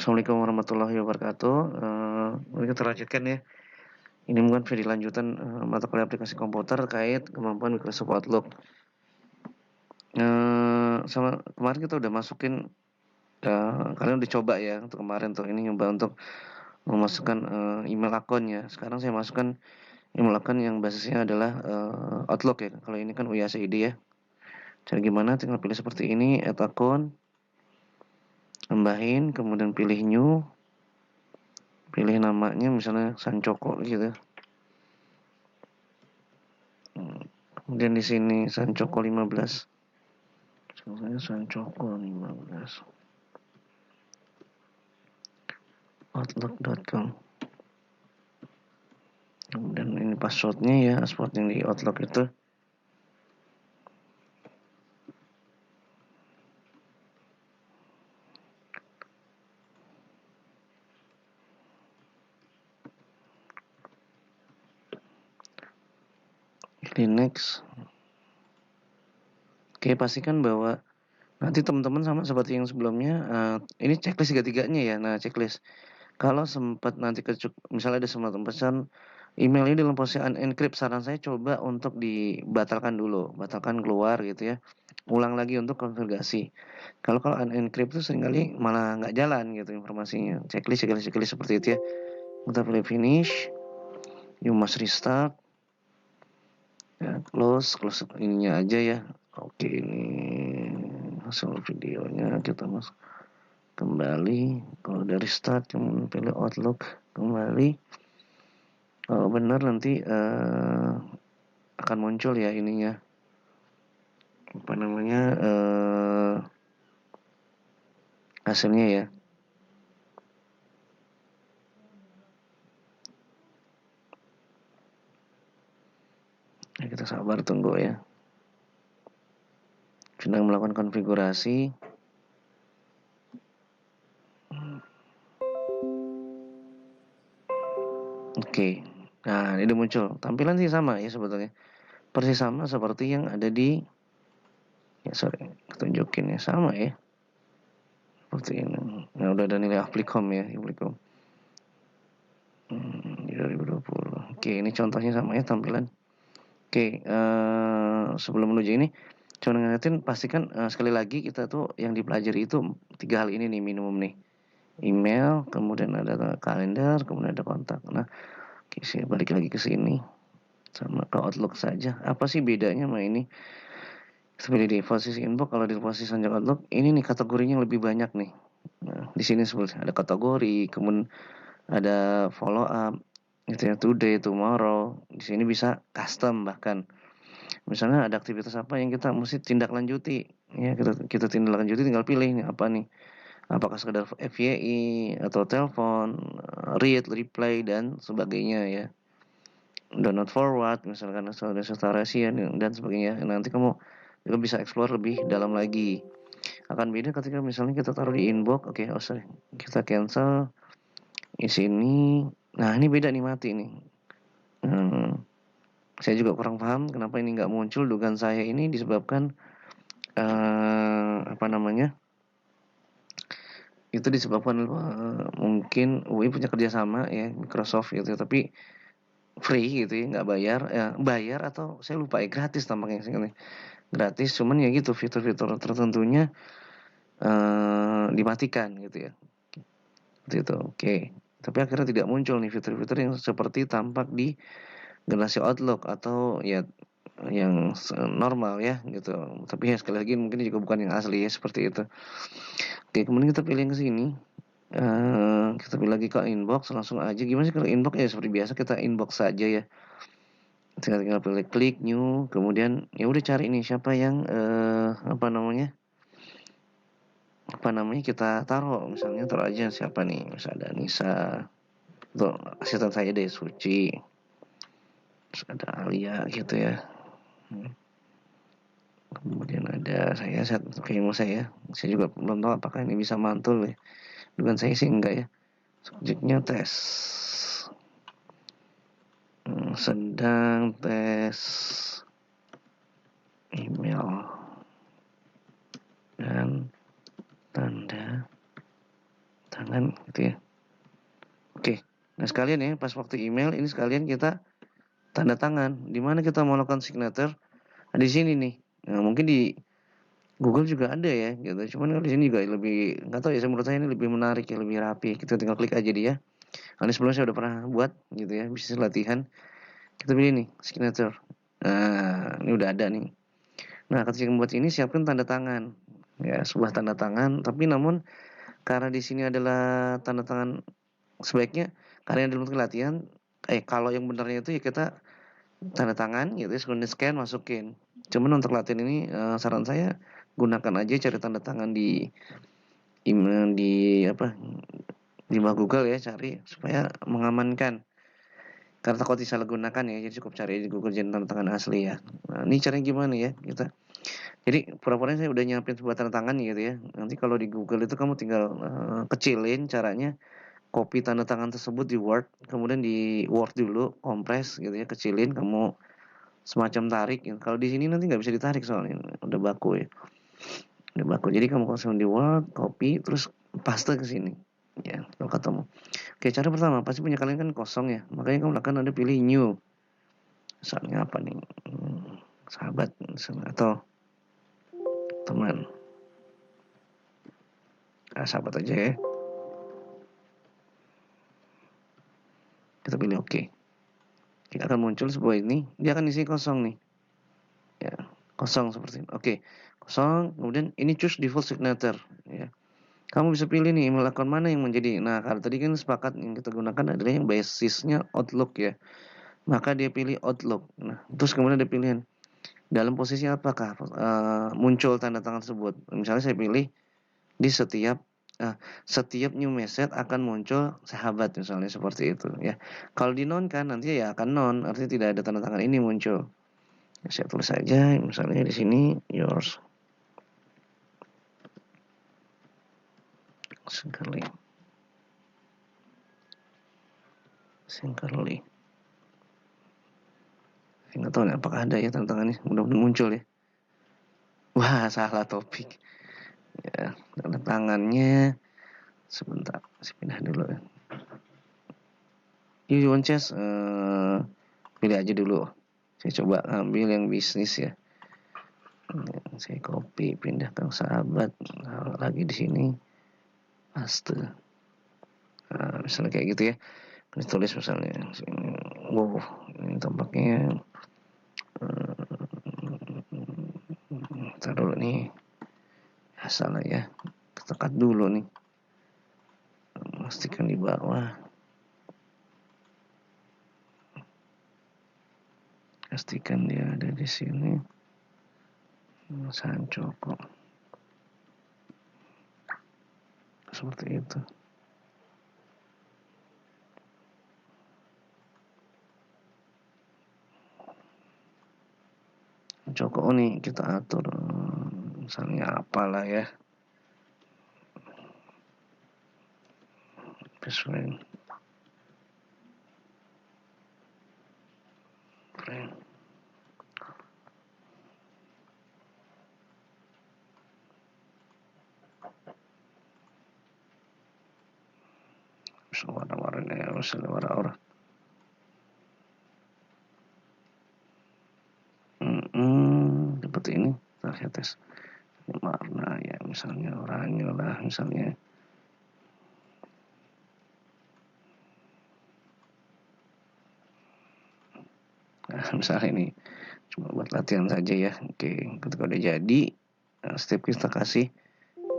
Assalamualaikum warahmatullahi wabarakatuh. Kita lanjutkan ya. Ini mungkin video lanjutan mata kuliah aplikasi komputer terkait kemampuan Microsoft Outlook. Sama kemarin kita udah masukin, kalian udah coba ya untuk kemarin tuh ini nyoba untuk memasukkan email akun ya. Sekarang saya masukkan email akun yang basisnya adalah Outlook ya. Kalau ini kan UID ya. Cara gimana? Tinggal pilih seperti ini, add akun, tambahin, kemudian pilih new. Pilih namanya misalnya Sancoko gitu. Kemudian di sini Sancoko 15. Misalnya Sancoko 15. Outlook.com. Kemudian ini passwordnya ya, password yang di Outlook itu. Pilih next. Oke, pastikan bahwa nanti teman-teman sama seperti yang sebelumnya, ini checklist tiga-tiganya ya. Nah, checklist. Kalau sempat nanti misalnya ada semacam pesan email ini dalam posisi unencrypt, saran saya coba untuk dibatalkan dulu, batalkan keluar gitu ya. Ulang lagi untuk konfigurasi. Kalau unencrypt itu seringkali malah nggak jalan gitu informasinya. Checklist seperti itu ya. Kita pilih finish, you must restart. Ya, close ininya aja ya. Oke, ini hasil videonya kita masuk kembali. Kalau dari start cuma pilih Outlook kembali. Kalau benar nanti akan muncul ya ininya. Apa namanya? Hasilnya ya. Ya, kita sabar tunggu ya. Sedang melakukan konfigurasi. Oke. Nah, ini muncul. Tampilan sih sama ya sebetulnya. Persis sama seperti yang ada di tunjukin ya sama ya. Seperti ini. Nah, udah ada nilai Applicom ya, Applicom. 2020. Oke, ini contohnya sama ya tampilan. Oke, sebelum menuju ini, coba ngingetin pastikan sekali lagi kita tuh yang dipelajari itu 3 hal ini nih minimum nih. Email, kemudian ada kalender, kemudian ada kontak. Nah, oke, saya balik lagi ke sini. Sama ke Outlook saja. Apa sih bedanya sama ini? Kita pilih di posisi inbox, kalau di posisi sanjak Outlook, ini nih kategorinya lebih banyak nih. Nah, di sini sebetulnya ada kategori, kemudian ada follow up, gitu ya, today, tomorrow. Di sini bisa custom bahkan. Misalnya ada aktivitas apa yang kita mesti tindak lanjuti, ya kita tindak lanjuti tinggal pilih nih apa nih. Apakah sekedar FYI atau telepon, read, reply dan sebagainya ya. Do not forward misalkan saudara rahasia dan sebagainya. Nanti kamu juga bisa explore lebih dalam lagi. Akan beda ketika misalnya kita taruh di inbox, oke, sorry, kita cancel di sini. Nah, ini beda nih mati nih. Saya juga kurang paham kenapa ini nggak muncul. Dugaan saya ini disebabkan apa namanya? Itu disebabkan mungkin UI punya kerjasama ya Microsoft gitu, tapi free gitu ya, nggak bayar. Ya, bayar atau saya lupa ya, gratis tampaknya sih, gratis. Cuman ya gitu fitur-fitur tertentunya dimatikan gitu ya. Gitu, oke. Tapi akhirnya tidak muncul nih fitur-fitur yang seperti tampak di generasi Outlook atau ya yang normal ya gitu. Tapi ya sekali lagi mungkin juga bukan yang asli ya seperti itu. Oke, kemudian kita pilih yang ke sini. Kita pilih lagi ke inbox, langsung aja. Gimana sih kalau inbox ya seperti biasa kita inbox saja ya. Tinggal pilih klik new, kemudian ya udah cari nih siapa yang apa namanya? Kita taruh, misalnya taruh aja siapa nih, misalnya ada Nisa. Tuh, asisten saya deh Suci. Terus ada Alia gitu ya. Kemudian ada saya set ilmu saya. Saya juga belum tahu apakah ini bisa mantul ya. Dengan saya sih enggak ya. Subjeknya tes. Sedang tes email dan tanda tangan gitu ya. Oke. Nah, sekalian ya pas waktu email ini sekalian kita tanda tangan. Di mana kita mau lakukan signature? Di sini nih. Nah, mungkin di Google juga ada ya gitu. Cuman kalau di sini juga lebih nggak tahu ya, menurut saya ini lebih menarik ya, lebih rapi. Kita tinggal klik aja dia. Ini sebelumnya saya udah pernah buat gitu ya, bisnis latihan. Kita pilih nih signature. Nah, ini udah ada nih. Nah, ketika membuat ini siapkan tanda tangan. Ya, sebuah tanda tangan, tapi namun karena di sini adalah tanda tangan sebaiknya karena dalam latihan kalau yang benarnya itu ya kita tanda tangan gitu ya, kemudian scan masukin. Cuman untuk latihan ini saran saya gunakan aja cari tanda tangan di email di apa di bawah Google ya, cari supaya mengamankan. Karena takut disalahgunakan ya, jadi cukup cari di Google jadi tanda tangan asli ya. Nah, ini caranya gimana ya kita? Jadi pura-pura saya udah nyiapin sebuah tanda tangan gitu ya. Nanti kalau di Google itu kamu tinggal kecilin caranya, copy tanda tangan tersebut di Word, kemudian di Word dulu, kompres gitu ya, kecilin, kamu semacam tarik. Ya. Kalau di sini nanti nggak bisa ditarik soalnya udah baku ya, udah baku. Jadi kamu kosong di Word, copy, terus paste ke sini. Ya, kalau ketemu. Oke, cara pertama pasti punya kalian kan kosong ya, makanya kamu akan ada pilih new. Misalnya apa nih? Sahabat atau teman. Sahabat aja ya. Kita pilih oke. Kita akan muncul sebuah ini, dia akan isi kosong nih. Ya, kosong seperti ini. Oke, kosong. Kemudian ini choose default signature. Ya, kamu bisa pilih nih email account mana yang menjadi. Nah, kalau tadi kan sepakat yang kita gunakan adalah yang basisnya Outlook ya. Maka dia pilih Outlook. Nah, terus kemudian ada pilihan dalam posisi apakah muncul tanda tangan tersebut. Misalnya saya pilih di setiap new message akan muncul sahabat misalnya seperti itu ya. Kalau di non kan nanti ya akan non, artinya tidak ada tanda tangan ini muncul. Ya, saya tulis saja misalnya di sini yours Sincerely. Sincerely. Saya nggak tahu nih apakah ada ya tantangannya. Mudah-mudahan muncul ya. Wah, salah topik. Ya, tanda tangannya. Sebentar, saya pindah dulu ya. You want chess? Pilih aja dulu. Saya coba ambil yang bisnis ya. Saya copy, pindah ke sahabat. Nah, lagi di sini. Paste. Nah, misalnya kayak gitu ya. Ditulis misalnya. Wow, ini tampaknya taruh nih salah ya, tekan dulu nih, pastikan di bawah, pastikan dia ada di sini. Sancho kok seperti itu. Joko nih kita atur misalnya apalah ya, best friend. Bisa warna-warna ya, bisa warna-warna. Seperti ini, kita tes warna ya, misalnya oranye lah, misalnya. Nah, misalnya ini cuma buat latihan saja ya. Oke, ketika udah jadi, step kita kasih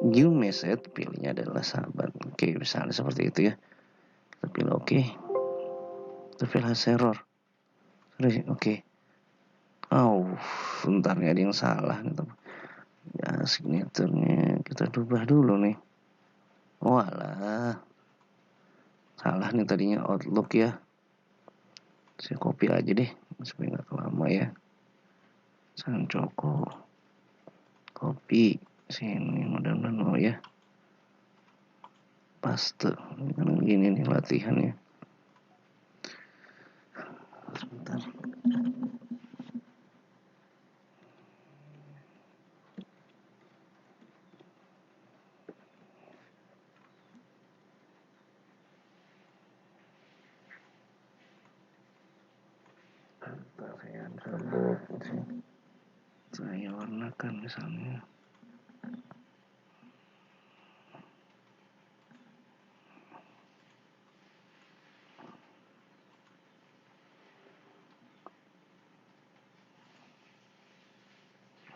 new message, pilihnya adalah sahabat. Oke, misalnya seperti itu ya. Kita pilih oke. Kita pilih error. Oke. Bentar nih ada yang salah nih teman. Ya, signaturnya kita ubah dulu nih. Walah. Salah nih tadinya Outlook ya. Saya copy aja deh supaya nggak lama ya. Sancoko. Copy sini mudah-mudahan ya. Paste. Ini kan gini nih latihannya. Sebentar. saya sebut saya warnakan misalnya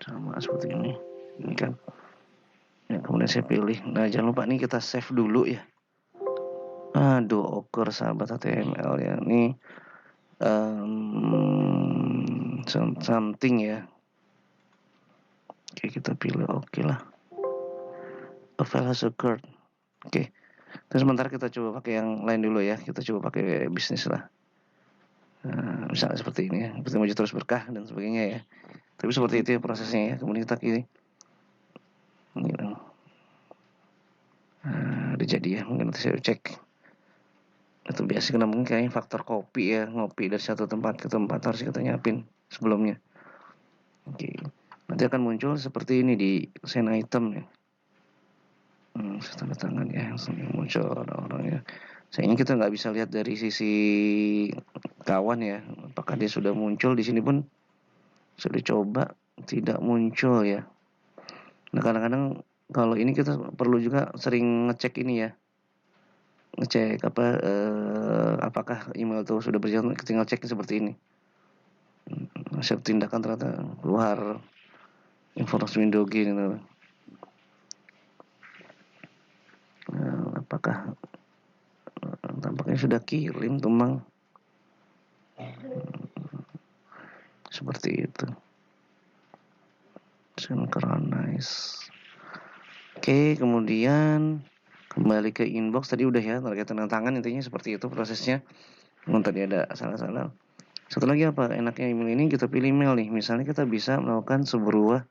sama seperti ini kan ya, kemudian saya pilih. Nah jangan lupa nih kita save dulu ya. Aduh oker sahabat HTML ya, ini something ya. Oke kita pilih oke lah, a file has occurred. Oke terus sementara kita coba pakai yang lain dulu ya, kita coba pakai bisnis lah. Misalnya seperti ini ya, bertemu terus berkah dan sebagainya ya. Tapi seperti itu ya prosesnya ya. Kemudian kita pilih ini udah jadi ya, mungkin nanti saya cek. Itu biasa kena mungkin kayaknya faktor kopi ya, ngopi dari satu tempat ke tempat harus kita nyiapin sebelumnya. Oke, nanti akan muncul seperti ini di send item ya. Tanda tangan ya, langsung muncul orang-orangnya. Sayangnya kita nggak bisa lihat dari sisi kawan ya, apakah dia sudah muncul. Di sini pun sudah coba tidak muncul ya. Nah kadang-kadang kalau ini kita perlu juga sering ngecek ini ya, ngecek apakah email itu sudah berjalan, tinggal cek seperti ini. Hasil tindakan ternyata keluar informasi login gitu. Apakah tampaknya sudah kirim tumbang seperti itu. Synchronize. Oke, kemudian kembali ke inbox tadi udah ya, target tanda tangan intinya seperti itu prosesnya. Tadi ada salah-salah. Satu lagi apa enaknya email ini, kita pilih email nih. Misalnya kita bisa melakukan sebuah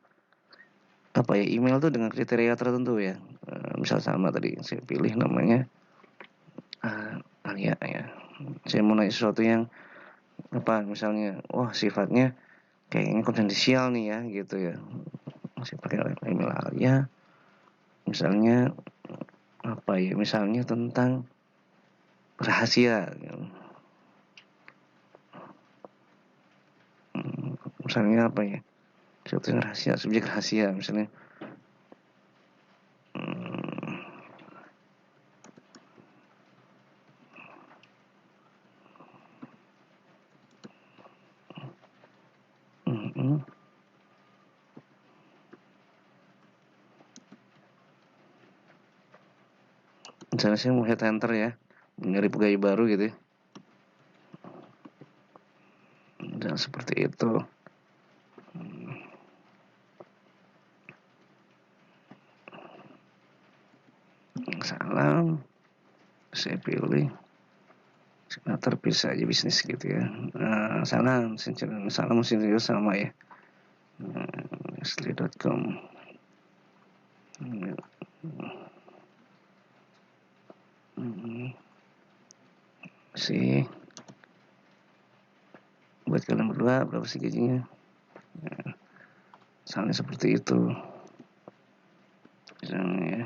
email tuh dengan kriteria tertentu ya. Misal sama tadi saya pilih namanya Alia ya. Saya mau nanya sesuatu yang misalnya sifatnya kayaknya konfidensial nih ya gitu ya. Saya pakai email Alia. Misalnya misalnya tentang rahasia. Misalnya sesuatu yang rahasia, subjek rahasia misalnya. Misalnya saya mau headhunter ya, nyari pegawai baru gitu ya. Dan seperti itu. Salam, saya pilih terpisah aja bisnis gitu ya. Salam serius sama ya. Nestle.com. sih buat kalian berdua berapa sih gajinya? Misalnya seperti itu. Misalnya ya.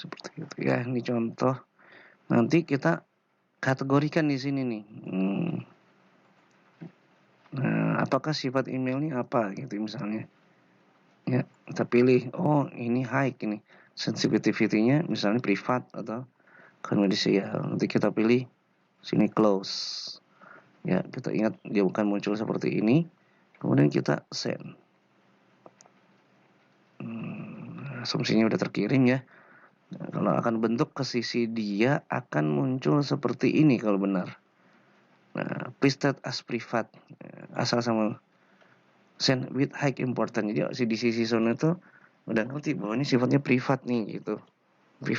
Seperti itu ya, ini contoh. Nanti kita kategorikan di sini nih. Nah, apakah sifat email ini apa gitu misalnya. Ya, kita pilih ini high ini. Sensitivity-nya misalnya privat atau confidential. Nanti kita pilih sini close. Ya, kita ingat dia bukan muncul seperti ini. Kemudian kita send. Asumsinya udah terkirim ya. Nah, kalau akan bentuk ke sisi dia akan muncul seperti ini kalau benar. Nah, please state as privat. Asal sama send with high important. Jadi di sisi zone itu udah ngerti bahwa ini sifatnya privat nih gitu.